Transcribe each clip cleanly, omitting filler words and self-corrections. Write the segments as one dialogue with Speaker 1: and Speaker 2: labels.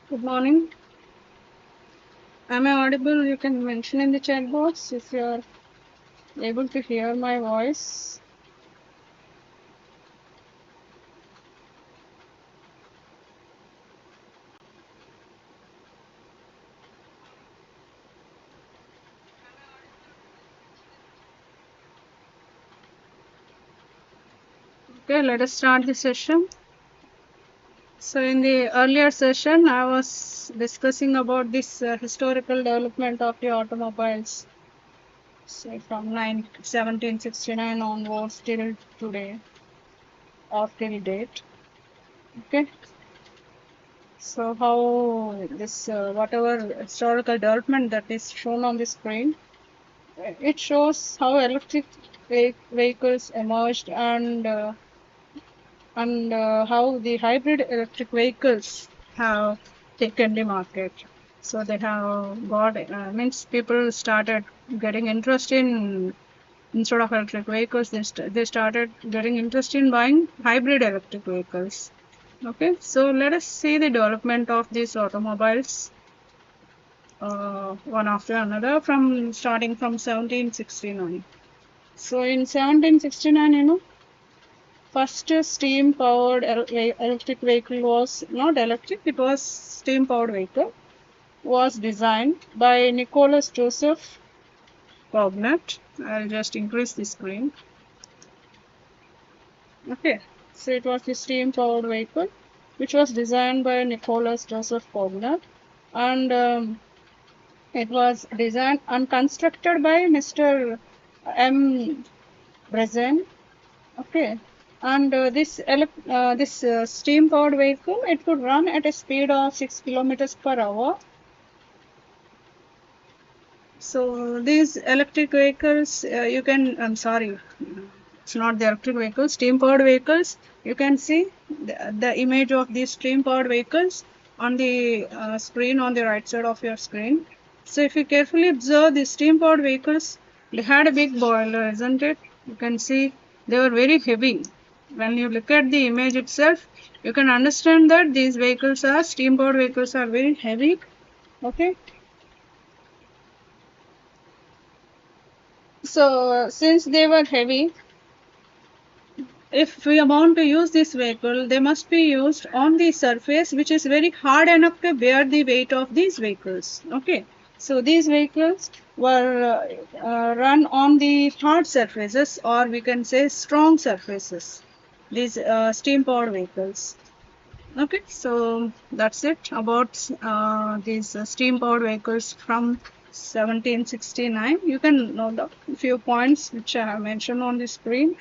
Speaker 1: Good morning. Am I audible? You can mention in the chat box if you are able to hear my voice. Okay, let us start the session. So, in the earlier session, I was discussing about this historical development of the automobiles, say from 1769 onwards till today or till date. Okay, so how this whatever historical development that is shown on the screen, it shows how electric vehicles emerged and how the hybrid electric vehicles have taken the market. So they have got means people started getting interest in instead of electric vehicles, they started getting interest in buying hybrid electric vehicles. Okay, so let us see the development of these automobiles one after another from starting from 1769. So in 1769, first steam powered electric vehicle was not electric, it was steam powered vehicle, was designed by Nicholas Joseph Cognat. I'll just increase the screen. Okay, so it was the steam powered vehicle which was designed by Nicholas Joseph Cognat, and it was designed and constructed by Mr. M. Brezen. Okay, and this steam powered vehicle, it could run at a speed of 6 kilometers per hour. So these electric vehicles, you can, I'm sorry, it's not the electric vehicles, steam powered vehicles. You can see the image of these steam powered vehicles on the screen on the right side of your screen. So if you carefully observe the steam powered vehicles, they had a big boiler, isn't it? You can see they were very heavy. When you look at the image itself, you can understand that these vehicles are steam powered vehicles are very heavy. Okay. So since they were heavy, if we want to use this vehicle, they must be used on the surface which is very hard enough to bear the weight of these vehicles. Okay, so these vehicles were run on the hard surfaces, or we can say strong surfaces. These steam powered vehicles. Okay, so that's it about these steam powered vehicles from 1769. You can note down a few points which I have mentioned on the screen.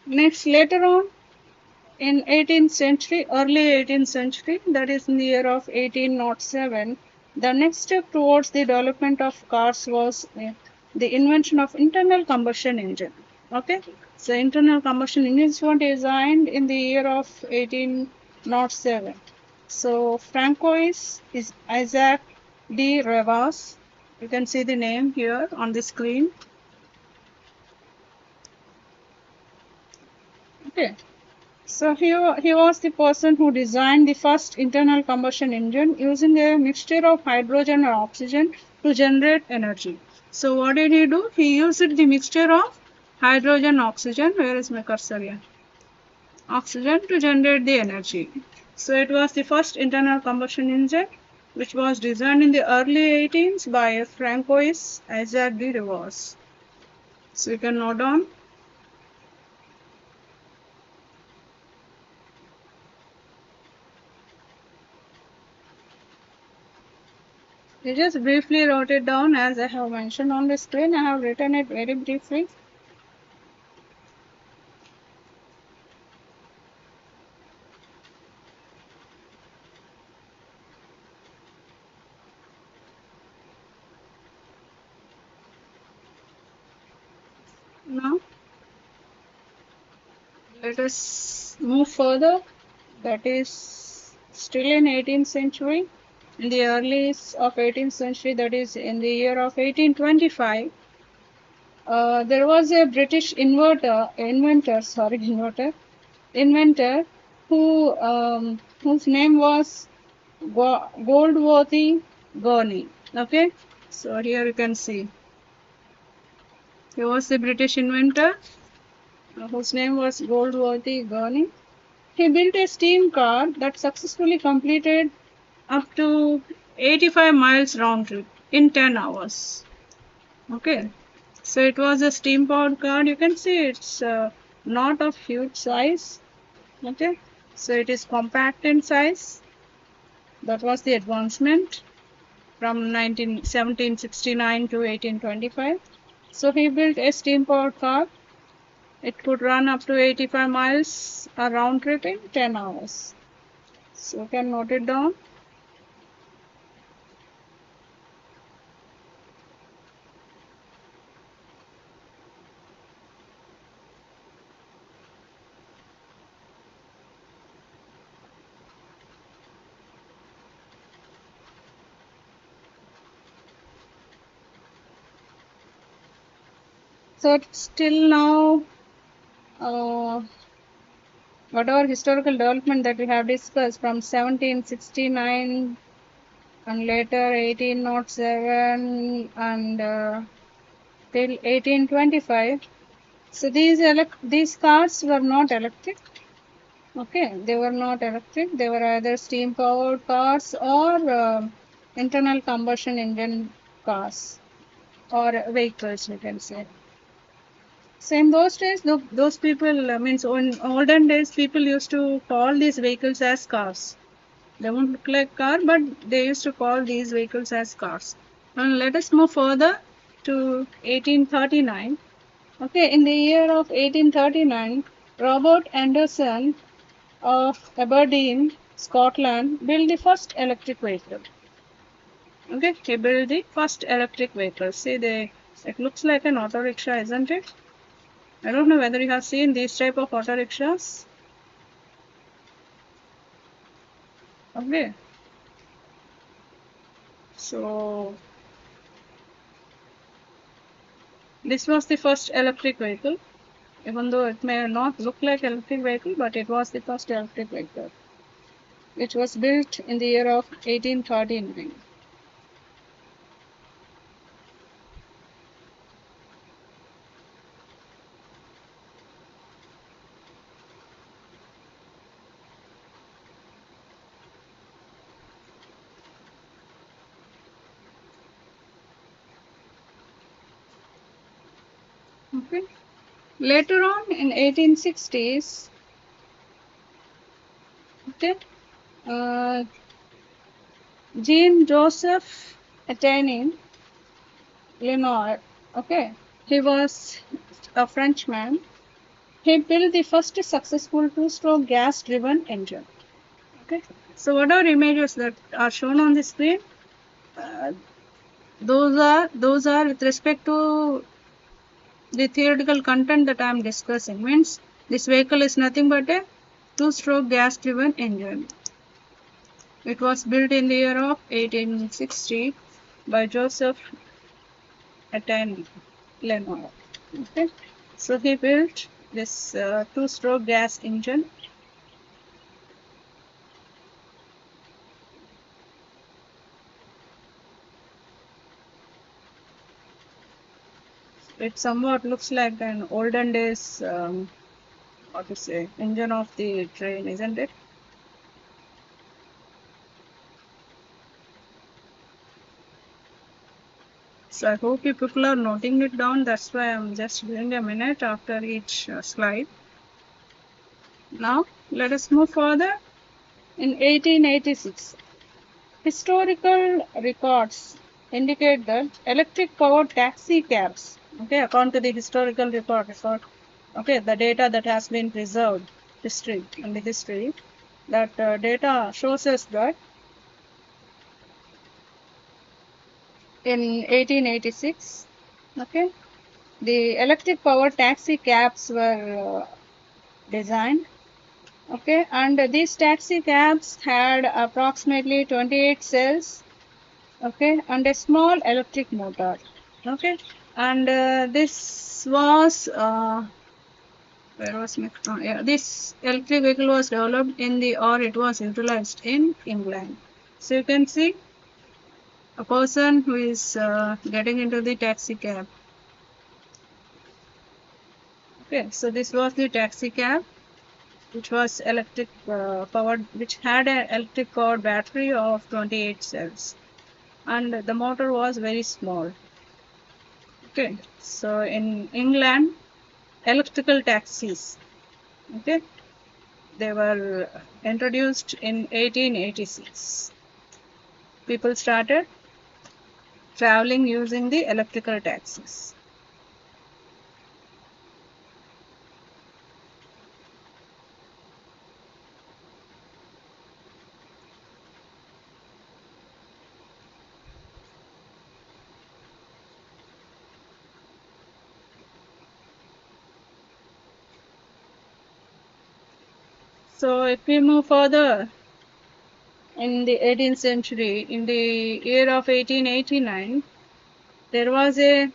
Speaker 1: Next, later on in 18th century, early 18th century, that is in the year of 1807, the next step towards the development of cars was the invention of internal combustion engine. Okay, so internal combustion engines were designed in the year of 1807. So Francois is Isaac de Revas. You can see the name here on the screen. Okay. So he was the person who designed the first internal combustion engine using a mixture of hydrogen and oxygen to generate energy. So what did he do? He used the mixture of hydrogen and oxygen. Where is my cursor here? Oxygen to generate the energy. So it was the first internal combustion engine which was designed in the early 18s by Francois Isaac de Revos. So you can note down. I just briefly wrote it down as I have mentioned on the screen. I have written it very briefly. Now, let us move further. That is still in 18th century. In the early of 18th century, that is in the year of 1825, there was a British inventor whose name was Goldworthy Gurney. Okay, so here you can see he was the British inventor whose name was Goldworthy Gurney. He built a steam car that successfully completed up to 85 miles round trip in 10 hours. Okay, so it was a steam powered car. You can see it's not of huge size. Okay, so it is compact in size. That was the advancement from 1769 to 1825. So he built a steam powered car. It could run up to 85 miles a round trip in 10 hours. So you can note it down. So still now, whatever historical development that we have discussed from 1769 and later 1807 and till 1825. So these cars were not electric. Okay, they were not electric. They were either steam powered cars or internal combustion engine cars or vehicles, you can say. So in those days, those people, means in olden days, people used to call these vehicles as cars. They won't look like car, but they used to call these vehicles as cars. And let us move further to 1839. Okay, in the year of 1839, Robert Anderson of Aberdeen, Scotland, built the first electric vehicle. Okay, he built the first electric vehicle. See, it looks like an auto rickshaw, isn't it? I don't know whether you have seen these type of auto rickshaws. Okay, so this was the first electric vehicle. Even though it may not look like electric vehicle, but it was the first electric vehicle, which was built in the year of 1839. Okay. Later on in 1860s, okay, uh, Jean Joseph Etienne Lenoir, okay, he was a Frenchman. He built the first successful two-stroke gas-driven engine. Okay, so whatever images that are shown on the screen, uh, those are with respect to the theoretical content that I am discussing. Means this vehicle is nothing but a two-stroke gas-driven engine. It was built in the year of 1860 by Joseph Etienne Lenoir. Okay, so he built this two-stroke gas engine. It somewhat looks like an olden days, what to say, engine of the train, isn't it? So I hope you people are noting it down. That's why I'm just giving a minute after each slide. Now let us move further. In 1886, historical records indicate that electric powered taxi cabs, okay, according to the historical record, okay, the data that has been preserved in the history, that data shows us that in 1886, okay, the electric powered taxi cabs were designed, Okay, and these taxi cabs had approximately 28 cells, okay, and a small electric motor, okay, and this was where was my, yeah, this electric vehicle was developed in the or it was utilized in England. So you can see a person who is getting into the taxi cab. Okay, so this was the taxi cab, which was electric powered, which had an electric powered battery of 28 cells, and the motor was very small. Okay, so in England, electrical taxis, okay, they were introduced in 1886. People started traveling using the electrical taxis. So if we move further in the 18th century, in the year of 1889, there was a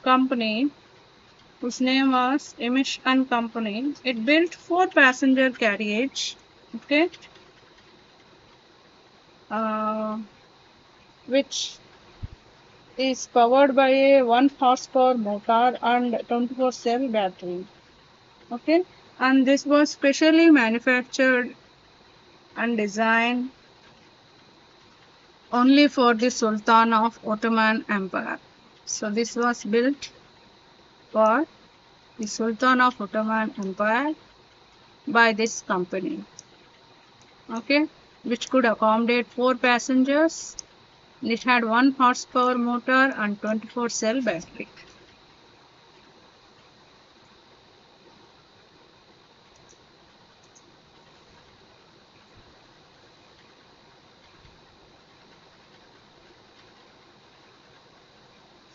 Speaker 1: company whose name was Amish and Company. It built 4-passenger carriage, okay, uh, which is powered by a 1 horsepower motor and 24 cell battery, okay, and this was specially manufactured and designed only for the Sultan of Ottoman Empire. So this was built for the Sultan of Ottoman Empire by this company, okay, which could accommodate 4 passengers. It had 1 horsepower motor and 24 cell battery.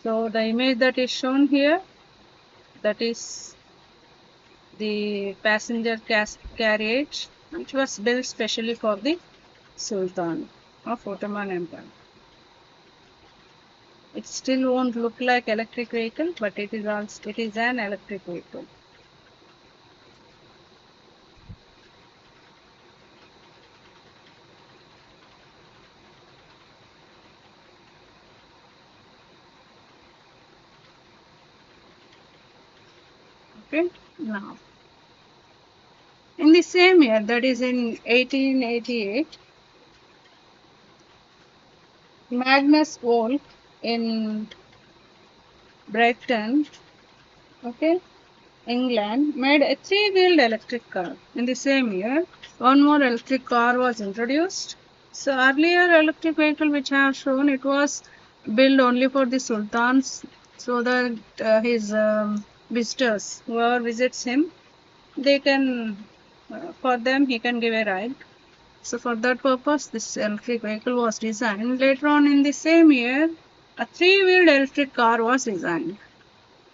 Speaker 1: So the image that is shown here, that is the passenger carriage, which was built specially for the Sultan of Ottoman Empire. It still won't look like electric vehicle, but it is an electric vehicle. Okay, now in the same year, that is in 1888, Magnus Wolff in Brighton, okay, England, made a 3-wheeled electric car. In the same year, one more electric car was introduced. So earlier electric vehicle which I have shown, it was built only for the sultans, so that his visitors, whoever visits him, they can, for them he can give a ride. So for that purpose, this electric vehicle was designed. Later on in the same year, a 3-wheeled electric car was designed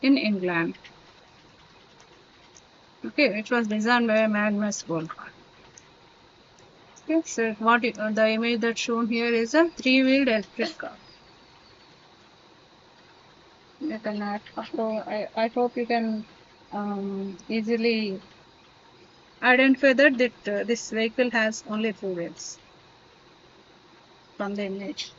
Speaker 1: in England. Okay, which was designed by Magnus Wolff. Okay, so the image that's shown here is a 3-wheeled electric car. You can I hope you can easily identify that this vehicle has only 2 wheels from the image.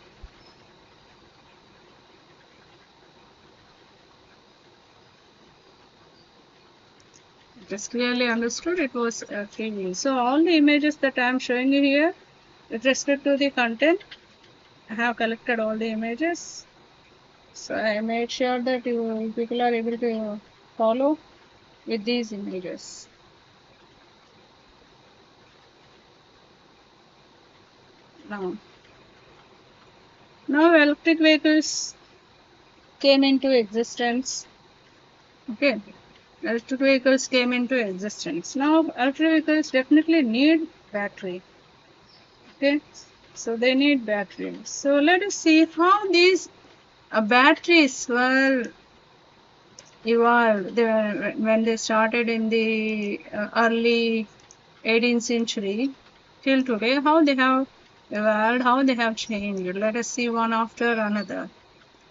Speaker 1: It is clearly understood it was 3 wheels. So all the images that I am showing you here, with respect to the content, I have collected all the images. So I made sure that people are able to follow with these images. Now electric vehicles came into existence. Okay, electric vehicles came into existence. Now electric vehicles definitely need battery. Okay, so they need battery. So let us see how these batteries were evolved. When they started in the early 18th century till today, how they have evolved, how they have changed. Let us see one after another.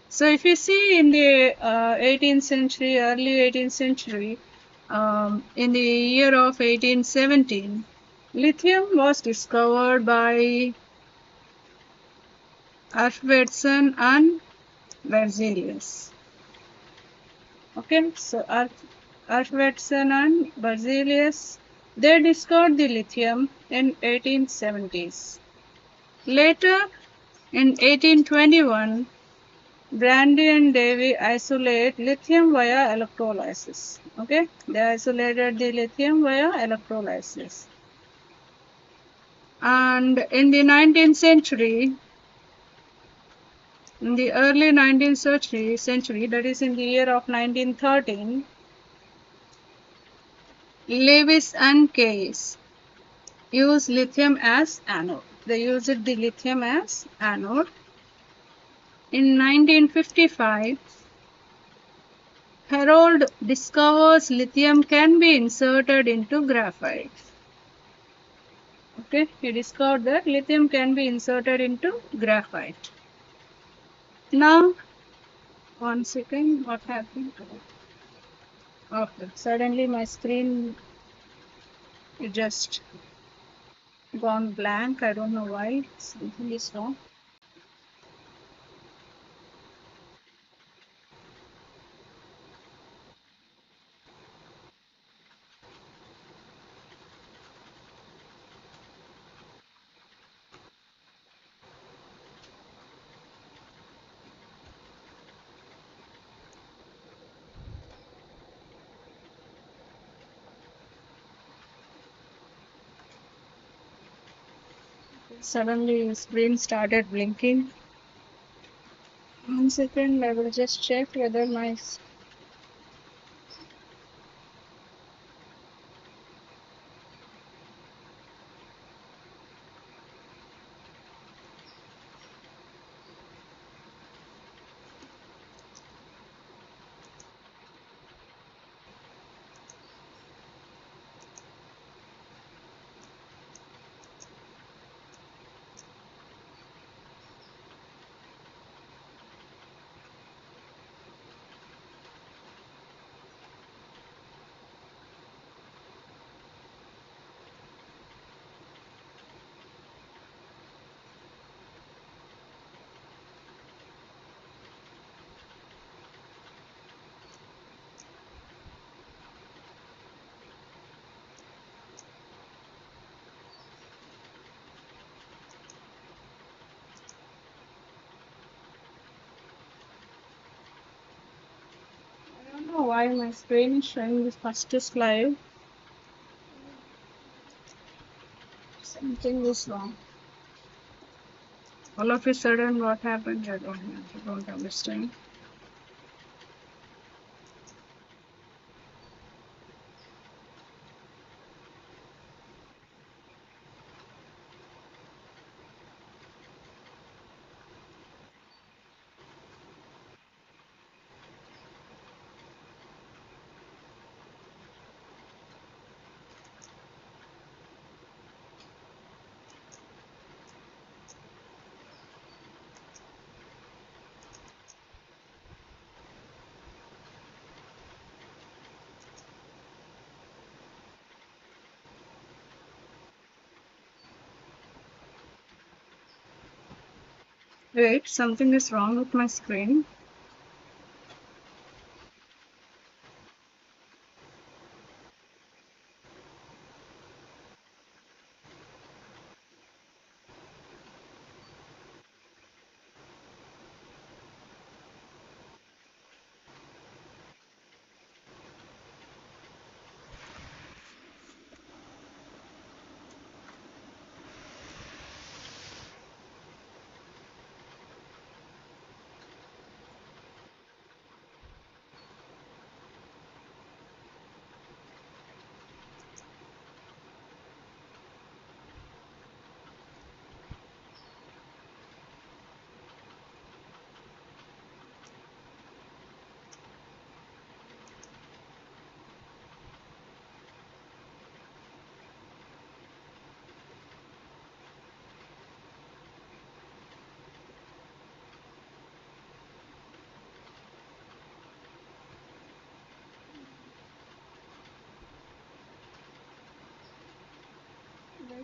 Speaker 1: So if you see in the 18th century, early 18th century, in the year of 1817, lithium was discovered by Arfvedson and Berzelius. Okay, so Arfvedson and Berzelius, they discovered the lithium in 1870s. Later, in 1821, Brandy and Davy isolate lithium via electrolysis. Okay, they isolated the lithium via electrolysis. And in the 19th century, in the early 19th century, that is in the year of 1913, Lewis and Case used lithium as anode. They used the lithium as anode. In 1955, Herold discovers lithium can be inserted into graphite. Okay, he discovered that lithium can be inserted into graphite. Now, one second, what happened? Okay, suddenly my screen just gone blank. I don't know why. Something is wrong. Suddenly the screen started blinking. One second, I will just check whether my. I don't know why my screen is showing the first slide. Something is wrong. All of a sudden, what happened? I don't understand. Wait, something is wrong with my screen.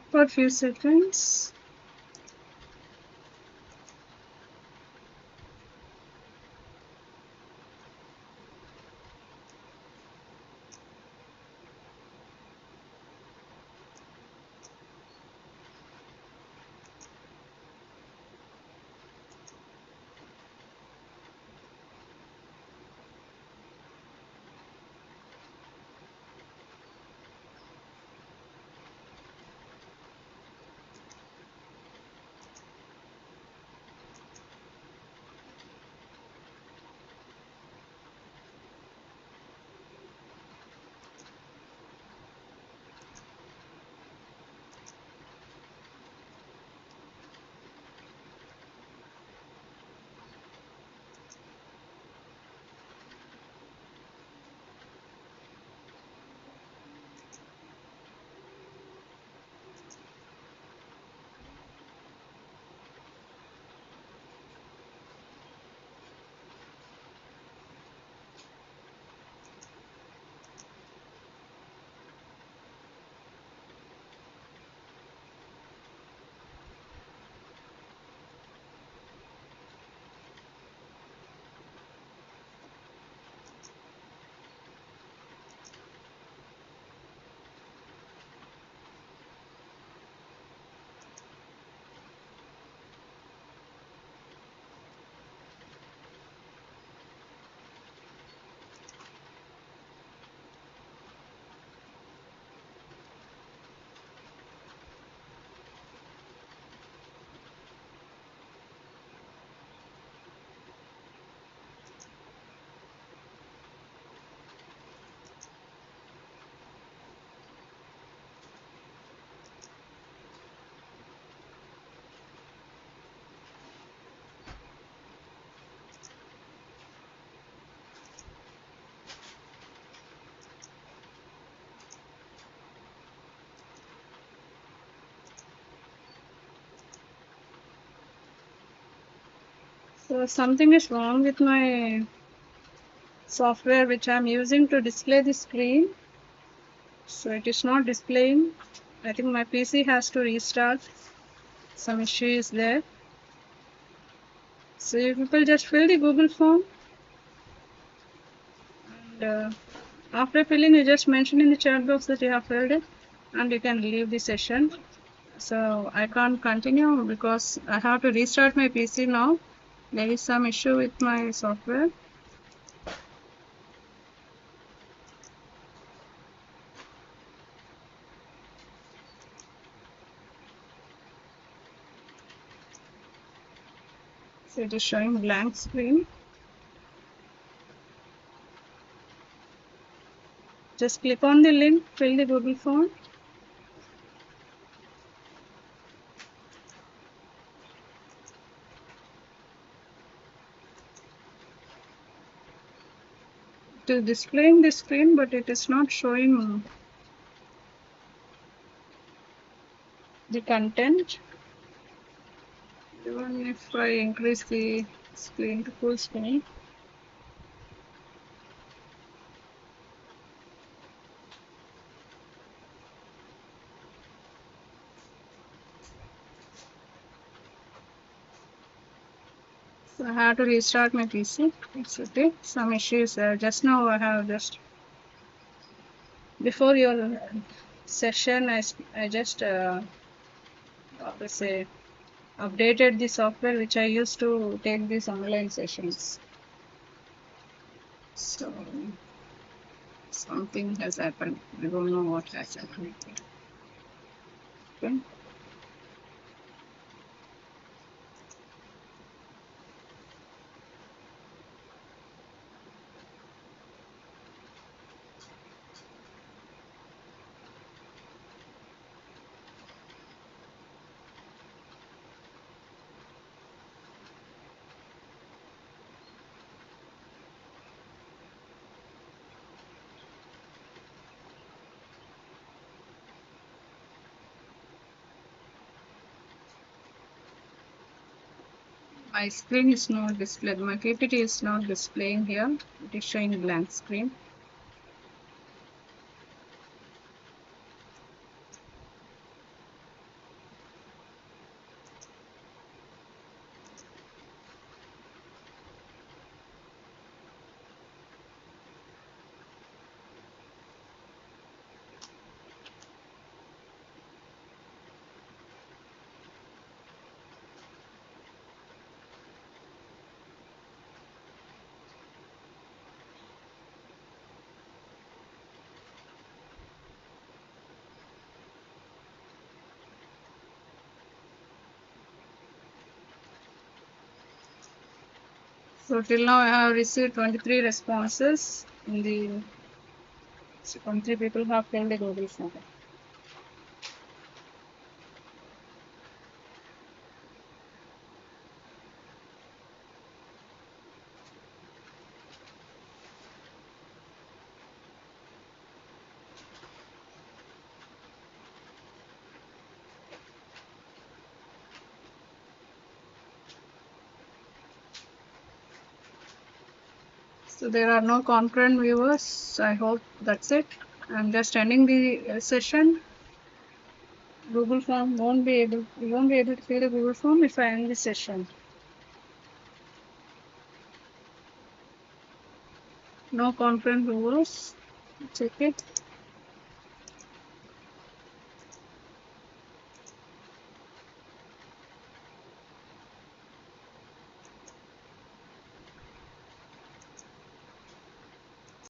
Speaker 1: For a few seconds. So something is wrong with my software which I'm using to display the screen. So it is not displaying. I think my PC has to restart. Some issue is there. So you people just fill the Google form, and after filling you just mention in the chat box that you have filled it, and you can leave the session. So I can't continue because I have to restart my PC now. There is some issue with my software. So it is showing blank screen. Just click on the link, fill the Google form. It is displaying the screen, but it is not showing the content. Even if I increase the screen to full screen. So I have to restart my PC. It's okay. Some issues. Just now I have just before your session, I just what to say updated the software which I used to take these online sessions. So something has happened. I don't know what has happened. Okay. My screen is not displayed. My PPT is not displaying here. It is showing blank screen. So till now I have received 23 responses. In the 23 people have filled the Google form. So there are no concurrent viewers. I hope that's it. I'm just ending the session. Google form won't be able. You won't be able to fill the Google form if I end the session. No concurrent viewers. Check it.